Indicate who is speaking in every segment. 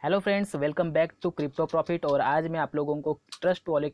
Speaker 1: Hello friends, welcome back to crypto profit. और आज मैं आप लोगों को ट्रस्ट वॉलेट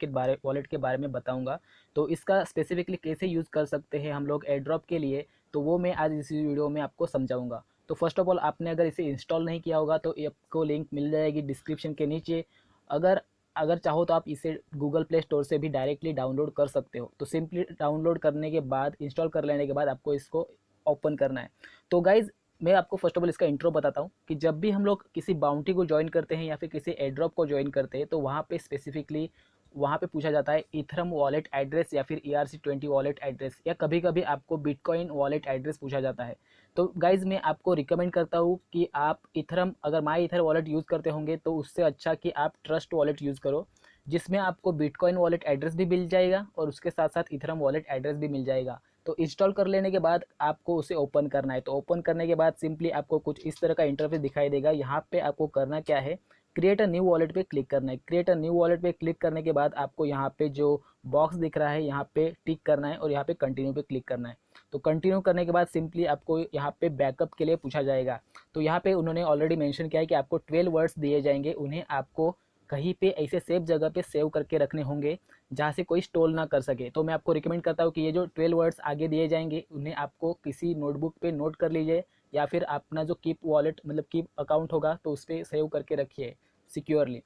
Speaker 1: के बारे में बताऊंगा। तो इसका स्पेसिफिकली कैसे यूज़ कर सकते हैं हम लोग एयर ड्रॉप के लिए, तो वो मैं आज इस वीडियो में आपको समझाऊंगा। तो फर्स्ट ऑफ ऑल, आपने अगर इसे इंस्टॉल नहीं किया होगा तो आपको लिंक मिल जाएगी डिस्क्रिप्शन के नीचे। अगर अगर चाहो तो आप इसे गूगल प्ले स्टोर से भी डायरेक्टली डाउनलोड कर सकते हो। तो सिंपली डाउनलोड करने के बाद, इंस्टॉल कर लेने के बाद आपको इसको ओपन करना है। तो गाइज़, मैं आपको फर्स्ट ऑफ ऑल इसका इंट्रो बताता हूँ कि जब भी हम लोग किसी बाउंटी को ज्वाइन करते हैं या फिर किसी एयरड्रॉप को ज्वाइन करते हैं, तो वहाँ पे स्पेसिफिकली वहाँ पे पूछा जाता है इथरम वॉलेट एड्रेस या फिर ERC20 वॉलेट एड्रेस, या कभी कभी आपको बिटकॉइन वॉलेट एड्रेस पूछा जाता है। तो गाइज, मैं आपको रिकमेंड करता हूँ कि आप इथरम, अगर माई इथर वॉलेट यूज़ करते होंगे तो उससे अच्छा कि आप ट्रस्ट वॉलेट यूज़ करो, जिसमें आपको बिटकॉइन वॉलेट एड्रेस भी मिल जाएगा और उसके साथ साथ इथरम वॉलेट एड्रेस भी मिल जाएगा। तो इंस्टॉल कर लेने के बाद आपको उसे ओपन करना है। तो ओपन करने के बाद सिंपली आपको कुछ इस तरह का इंटरफेस दिखाई देगा। यहाँ पे आपको करना क्या है, क्रिएट अ न्यू वॉलेट पे क्लिक करना है। क्रिएट अ न्यू वॉलेट पे क्लिक करने के बाद आपको यहाँ पे जो बॉक्स दिख रहा है यहाँ पे टिक करना है और यहाँ पे कंटिन्यू पे क्लिक करना है। तो कंटिन्यू करने के बाद सिंपली आपको यहाँ पे बैकअप के लिए पूछा जाएगा। तो यहाँ पे उन्होंने ऑलरेडी मेंशन किया है कि आपको 12 वर्ड्स दिए जाएंगे, उन्हें आपको कहीं पे ऐसे सेफ जगह पे सेव करके रखने होंगे जहाँ से कोई स्टोल ना कर सके। तो मैं आपको रिकमेंड करता हूँ कि ये जो 12 वर्ड्स आगे दिए जाएंगे उन्हें आपको किसी नोटबुक पे नोट कर लीजिए, या फिर अपना जो कीप वॉलेट मतलब कीप अकाउंट होगा तो उस पर सेव करके रखिए सिक्योरली,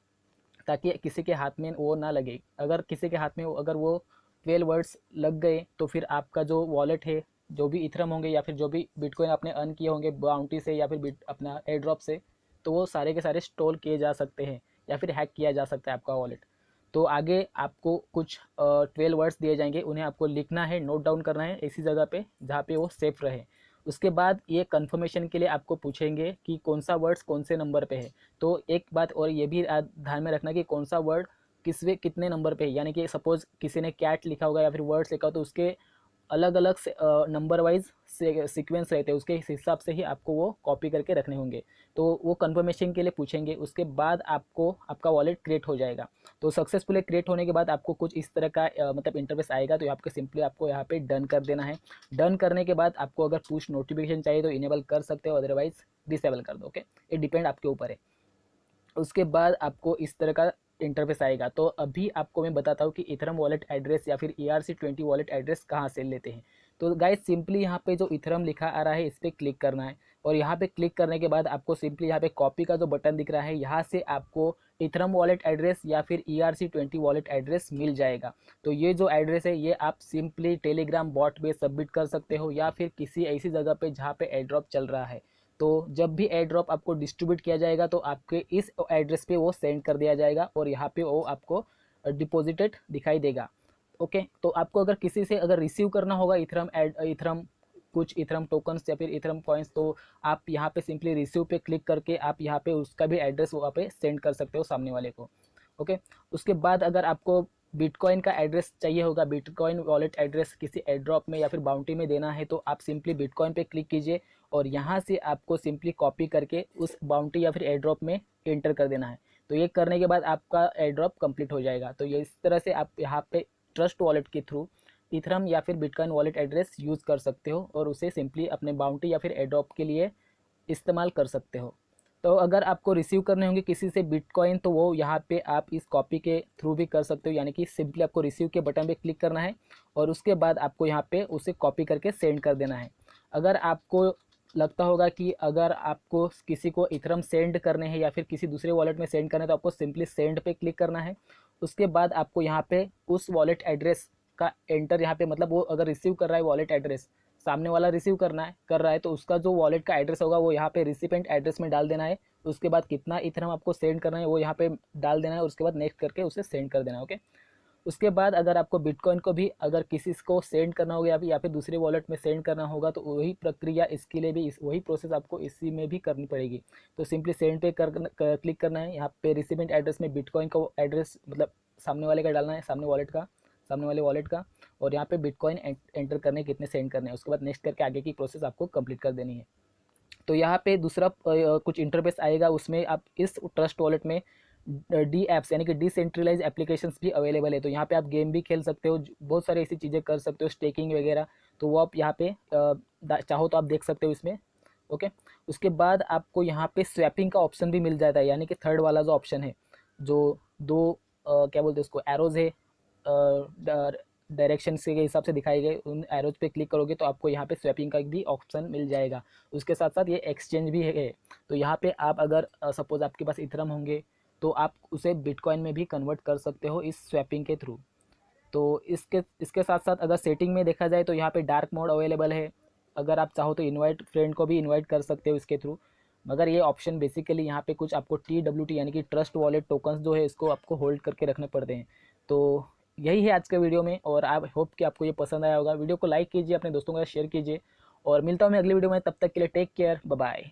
Speaker 1: ताकि किसी के हाथ में वो ना लगे। अगर किसी के हाथ में अगर वो 12 वर्ड्स लग गए तो फिर आपका जो वॉलेट है, जो भी इथरम होंगे या फिर जो भी बिटकॉइन आपने अर्न किए होंगे बाउंटी से या फिर अपना एयर ड्रॉप से, तो वो सारे के सारे स्टोल किए जा सकते हैं या फिर हैक किया जा सकता है आपका वॉलेट। तो आगे आपको कुछ 12 वर्ड्स दिए जाएंगे, उन्हें आपको लिखना है, नोट डाउन करना है ऐसी जगह पे जहाँ पे वो सेफ रहे। उसके बाद ये कन्फर्मेशन के लिए आपको पूछेंगे कि कौन सा वर्ड्स कौन से नंबर पे है। तो एक बात और ये भी ध्यान में रखना कि कौन सा वर्ड किसवे कितने नंबर पे है, यानी कि सपोज किसी ने कैट लिखा होगा या फिर वर्ड्स लिखा हो तो उसके अलग अलग नंबर वाइज सीक्वेंस रहते हैं, उसके हिसाब से ही आपको वो कॉपी करके रखने होंगे। तो वो कंफर्मेशन के लिए पूछेंगे। उसके बाद आपको आपका वॉलेट क्रिएट हो जाएगा। तो सक्सेसफुली क्रिएट होने के बाद आपको कुछ इस तरह का मतलब इंटरफेस आएगा। तो आपको सिंपली आपको यहाँ पे डन कर देना है। डन करने के बाद आपको अगर पुश नोटिफिकेशन चाहिए तो इनेबल कर सकते हो, अदरवाइज डिसेबल कर दो। ओके, ये डिपेंड आपके ऊपर है। उसके बाद आपको इस तरह का इंटरफेस आएगा। तो अभी आपको मैं बताता हूँ कि इथरम वॉलेट एड्रेस या फिर ERC20 वॉलेट एड्रेस कहाँ से लेते हैं। तो गाइस, सिंपली यहाँ पे जो इथरम लिखा आ रहा है इस पर क्लिक करना है, और यहाँ पे क्लिक करने के बाद आपको सिंपली यहाँ पे कॉपी का जो बटन दिख रहा है यहाँ से आपको इथरम वॉलेट एड्रेस या फिर ERC20 वॉलेट एड्रेस मिल जाएगा। तो ये जो एड्रेस है ये आप सिंपली टेलीग्राम बॉट पे सबमिट कर सकते हो, या फिर किसी ऐसी जगह पे जहाँ पे एयरड्रॉप चल रहा है। तो जब भी एयर ड्रॉप आपको डिस्ट्रीब्यूट किया जाएगा तो आपके इस एड्रेस पे वो सेंड कर दिया जाएगा और यहाँ पे वो आपको डिपॉजिटेड दिखाई देगा। ओके, तो आपको अगर किसी से अगर रिसीव करना होगा इथरम कुछ इथरम टोकन्स या फिर इथरम कॉइन्स, तो आप यहाँ पे सिंपली रिसीव पे क्लिक करके आप यहाँ पे उसका भी एड्रेस वहाँ पे सेंड कर सकते हो सामने वाले को। ओके, उसके बाद अगर आपको बिटकॉइन का एड्रेस चाहिए होगा, बिटकॉइन वॉलेट एड्रेस किसी एड्रॉप में या फिर बाउंटी में देना है, तो आप सिंपली बिटकॉइन पे क्लिक कीजिए और यहाँ से आपको सिंपली कॉपी करके उस बाउंटी या फिर एड्रॉप में एंटर कर देना है। तो ये करने के बाद आपका एड्रॉप कंप्लीट हो जाएगा। तो ये इस तरह से आप यहाँ पे ट्रस्ट वॉलेट के थ्रू इथरम या फिर बिटकॉइन वॉलेट एड्रेस यूज़ कर सकते हो और उसे सिंपली अपने बाउंटी या फिर एड्रॉप के लिए इस्तेमाल कर सकते हो। तो अगर आपको रिसीव करने होंगे किसी से बिटकॉइन, तो वो यहाँ पे आप इस कॉपी के थ्रू भी कर सकते हो, यानी कि सिंपली आपको रिसीव के बटन पे क्लिक करना है और उसके बाद आपको यहाँ पे उसे कॉपी करके सेंड कर देना है। अगर आपको लगता होगा कि अगर आपको किसी को इथरम सेंड करने हैं या फिर किसी दूसरे वॉलेट में सेंड करना है, तो आपको सिंपली सेंड पे क्लिक करना है। उसके बाद आपको यहाँ पे उस वॉलेट एड्रेस का एंटर, यहाँ पे मतलब वो अगर रिसीव कर रहा है वॉलेट एड्रेस, सामने वाला रिसीव कर रहा है तो उसका जो वॉलेट का एड्रेस होगा वो यहाँ पे रिसिपेंट एड्रेस में डाल देना है। उसके बाद कितना इथरम आपको सेंड करना है वो यहाँ पे डाल देना है और उसके बाद नेक्स्ट करके उसे सेंड कर देना है। ओके, उसके बाद अगर आपको बिटकॉइन को भी अगर किसी को सेंड करना होगा या फिर दूसरे वॉलेट में सेंड करना होगा, तो वही प्रक्रिया इसके लिए भी वही प्रोसेस आपको इसी में भी करनी पड़ेगी। तो सिंपली सेंड पे क्लिक करना है। यहाँ पे रिसिपेंट एड्रेस में बिटकॉइन का एड्रेस मतलब सामने वाले का डालना है, सामने वाले वॉलेट का, और यहाँ पे बिटकॉइन एंटर करने कितने सेंड करने हैं। उसके बाद नेक्स्ट करके आगे की प्रोसेस आपको कंप्लीट कर देनी है। तो यहाँ पे दूसरा कुछ इंटरफेस आएगा, उसमें आप इस ट्रस्ट वॉलेट में डी एप्स यानी कि डिसेंट्रलाइज एप्लीकेशंस भी अवेलेबल है। तो यहाँ पे आप गेम भी खेल सकते हो, बहुत सारी ऐसी चीज़ें कर सकते हो, स्टेकिंग वगैरह। तो वो आप यहाँ पे चाहो तो आप देख सकते हो इसमें। ओके, उसके बाद आपको यहाँ पे स्वैपिंग का ऑप्शन भी मिल जाता है, यानी कि थर्ड वाला जो ऑप्शन है, जो दो क्या बोलते हैं उसको, एरोज है, डायरेक्शन के हिसाब से दिखाए गए, उन एरोज पे क्लिक करोगे तो आपको यहाँ पे स्वैपिंग का भी ऑप्शन मिल जाएगा। उसके साथ साथ ये एक्सचेंज भी है। तो यहाँ पे आप अगर सपोज आपके पास इथरम होंगे तो आप उसे बिटकॉइन में भी कन्वर्ट कर सकते हो इस स्वैपिंग के थ्रू। तो इसके इसके साथ साथ अगर सेटिंग में देखा जाए तो यहाँ पे डार्क मोड अवेलेबल है। अगर आप चाहो तो इनवाइट फ्रेंड को भी इनवाइट कर सकते हो इसके थ्रू। मगर ये ऑप्शन बेसिकली यहाँ पे कुछ आपको TWT यानी कि ट्रस्ट वॉलेट टोकन्स जो है इसको आपको होल्ड करके रखने पड़ते हैं। तो यही है आज के वीडियो में, और आप होप कि आपको ये पसंद आया होगा। वीडियो को लाइक कीजिए, अपने दोस्तों के साथ शेयर कीजिए, और मिलता हूँ मैं अगली वीडियो में। तब तक के लिए टेक केयर, बाय बाय।